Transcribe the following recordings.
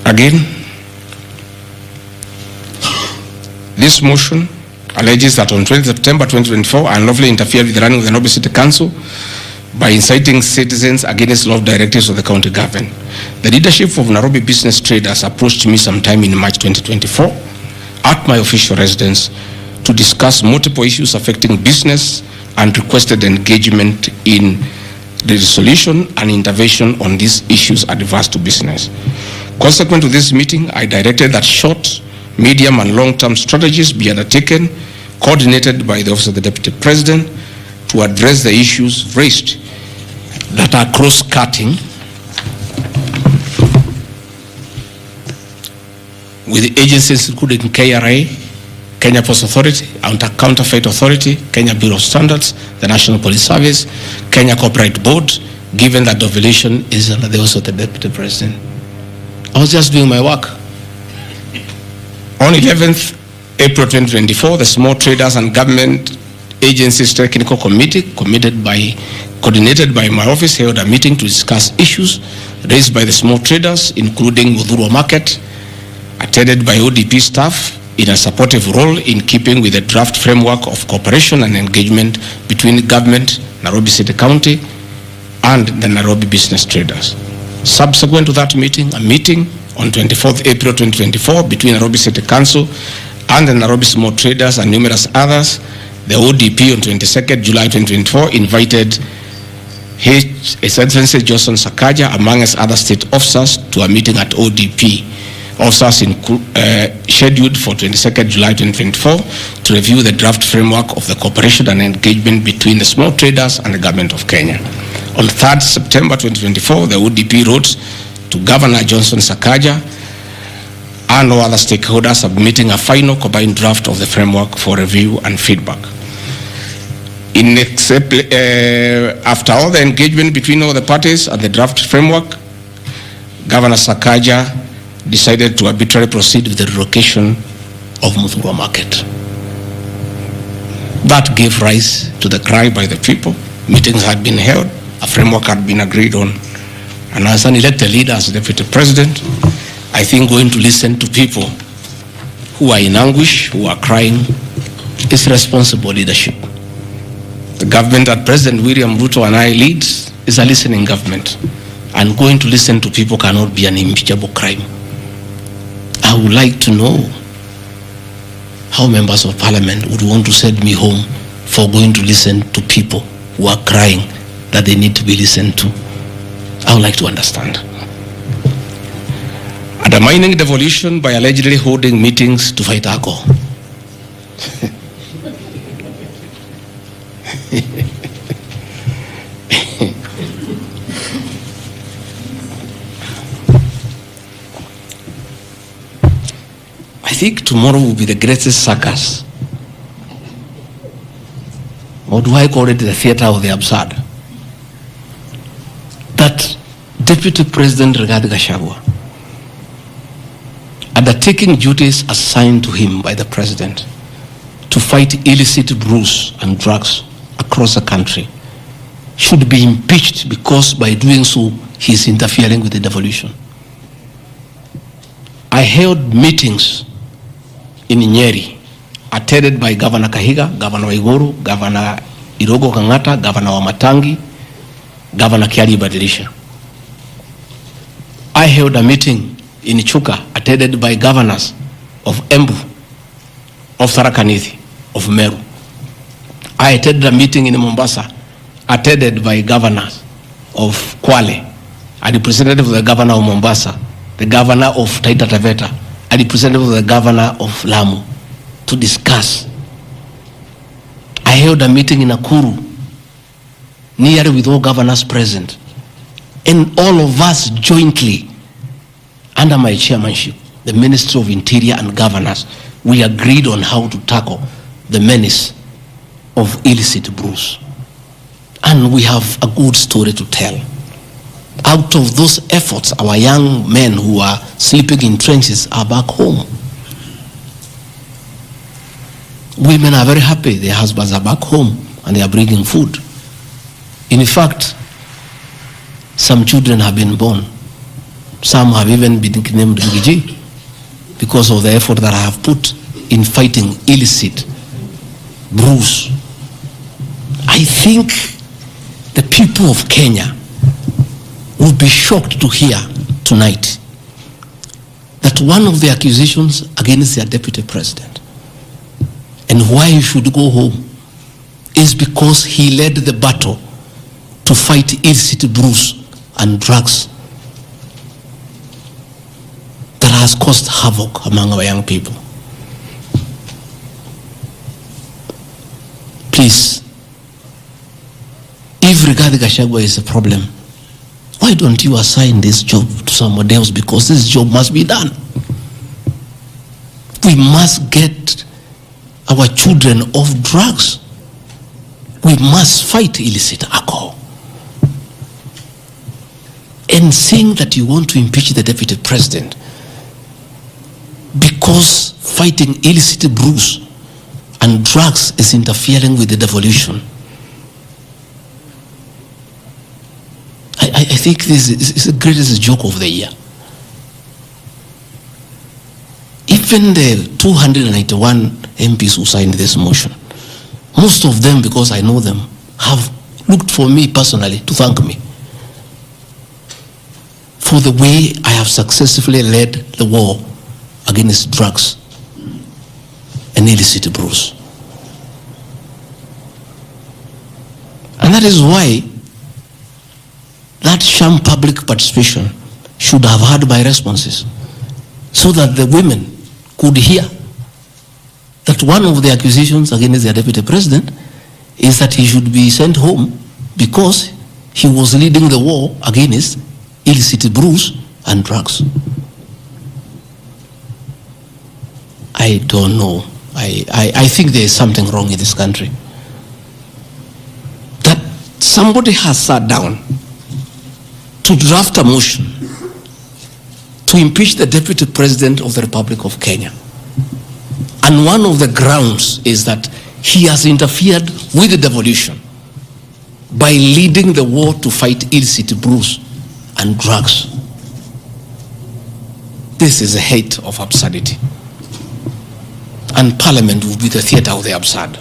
Again, this motion alleges that on 20 September 2024, I unlawfully interfered with the running of the Nairobi City Council by inciting citizens against law directives of the county government. The leadership of Nairobi business traders approached me sometime in March 2024 at my official residence to discuss multiple issues affecting business and requested engagement in the resolution and intervention on these issues adverse to business. Consequent to this meeting, I directed that short, medium and long-term strategies be undertaken, coordinated by the Office of the Deputy President, to address the issues raised that are cross-cutting with the agencies including KRA, Kenya Post Authority, Counterfeit Authority, Kenya Bureau of Standards, the National Police Service, Kenya Corporate Board, given that the violation is under the Office of the Deputy President. I was just doing my work. On 11th April 2024, the Small Traders and Government Agencies Technical Committee, coordinated by my office, held a meeting to discuss issues raised by the small traders, including Mudhurwa Market, attended by ODP staff in a supportive role in keeping with the draft framework of cooperation and engagement between government, Nairobi City County, and the Nairobi business traders. Subsequent to that meeting, a meeting on 24th April 2024 between Nairobi City Council and the Nairobi small traders and numerous others, the ODP on 22nd July 2024 invited His Excellency Johnson Sakaja, among other state officers, to a meeting at ODP. Officers scheduled for 22nd July 2024 to review the draft framework of the cooperation and engagement between the small traders and the government of Kenya. On 3rd September 2024, the ODP wrote to Governor Johnson Sakaja and all other stakeholders, submitting a final combined draft of the framework for review and feedback. After all the engagement between all the parties and the draft framework, Governor Sakaja decided to arbitrarily proceed with the relocation of Mudhurwa Market. That gave rise to the cry by the people. Meetings had been held, a framework had been agreed on, and as an elected leader, as Deputy President, I think going to listen to people who are in anguish, who are crying, is responsible leadership. The government that President William Ruto and I lead is a listening government, and going to listen to people cannot be an impeachable crime. I would like to know how members of parliament would want to send me home for going to listen to people who are crying that they need to be listened to. I would like to understand. Undermining devolution by allegedly holding meetings to fight alcohol. I think tomorrow will be the greatest circus. Or do I call it the theater of the absurd? That Deputy President Gachagua, undertaking duties assigned to him by the President to fight illicit brews and drugs across the country, should be impeached because by doing so he is interfering with the devolution. I held meetings in Nyeri, attended by Governor Kahiga, Governor Waiguru, Governor Irogo Kangata, Governor Wamatangi, Governor Kiari Badilisha. I held a meeting in Chuka, attended by governors of Embu, of Tharaka Nithi, of Meru. I attended a meeting in Mombasa, attended by governors of Kwale, a representative of the governor of Mombasa, the governor of Taita Taveta, a representative of the governor of Lamu, to discuss. I held a meeting in Nakuru, nearly with all governors present, and all of us jointly, under my chairmanship, the Ministry of Interior and Governors, we agreed on how to tackle the menace of illicit brews. And we have a good story to tell. Out of those efforts, our young men who are sleeping in trenches are back home. Women are very happy, their husbands are back home and they are bringing food. In fact, some children have been born. Some have even been named Rigiji because of the effort that I have put in fighting illicit brews. I think the people of Kenya will be shocked to hear tonight that one of the accusations against their deputy president and why he should go home is because he led the battle to fight illicit brews and drugs that has caused havoc among our young people. Please, if Rigathi Gachagua is a problem, why don't you assign this job to somebody else? Because this job must be done. We must get our children off drugs. We must fight illicit alcohol. And saying that you want to impeach the deputy president because fighting illicit brews and drugs is interfering with the devolution. I think this is the greatest joke of the year. Even the 291 MPs who signed this motion, most of them, because I know them, have looked for me personally to thank me for the way I have successfully led the war against drugs and illicit brews. And that is why that sham public participation should have had my responses, so that the women could hear that one of the accusations against the deputy president is that he should be sent home because he was leading the war against illicit brews and drugs. I don't know. I think there is something wrong in this country. That somebody has sat down to draft a motion to impeach the deputy president of the Republic of Kenya. And one of the grounds is that he has interfered with the devolution by leading the war to fight illicit brews and drugs. This is a height of absurdity. And Parliament will be the theater of the absurd.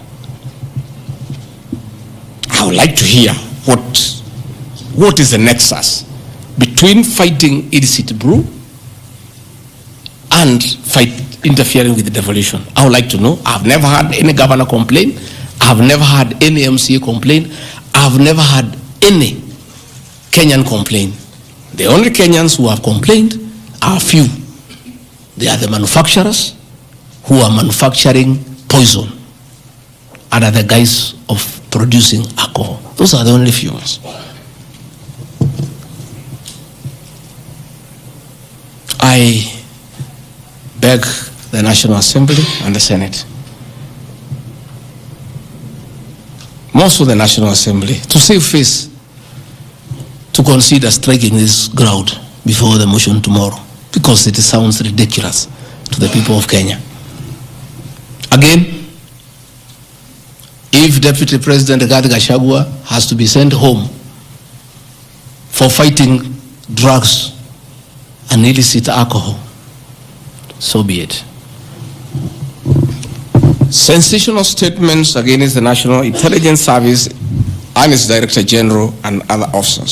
I would like to hear what is the nexus between fighting illicit brew and interfering with the devolution. I would like to know. I've never had any governor complain. I've never had any MCA complain. I've never had any Kenyan complain. The only Kenyans who have complained are few. They are the manufacturers who are manufacturing poison under the guise of producing alcohol. Those are the only few ones. I beg the National Assembly and the Senate, most of the National Assembly, to save face, to consider striking this ground before the motion tomorrow, because it sounds ridiculous to the people of Kenya. Again, if Deputy President Rigathi Gachagua has to be sent home for fighting drugs and illicit alcohol, so be it. Sensational statements against the National Intelligence Service and its Director General and other officers.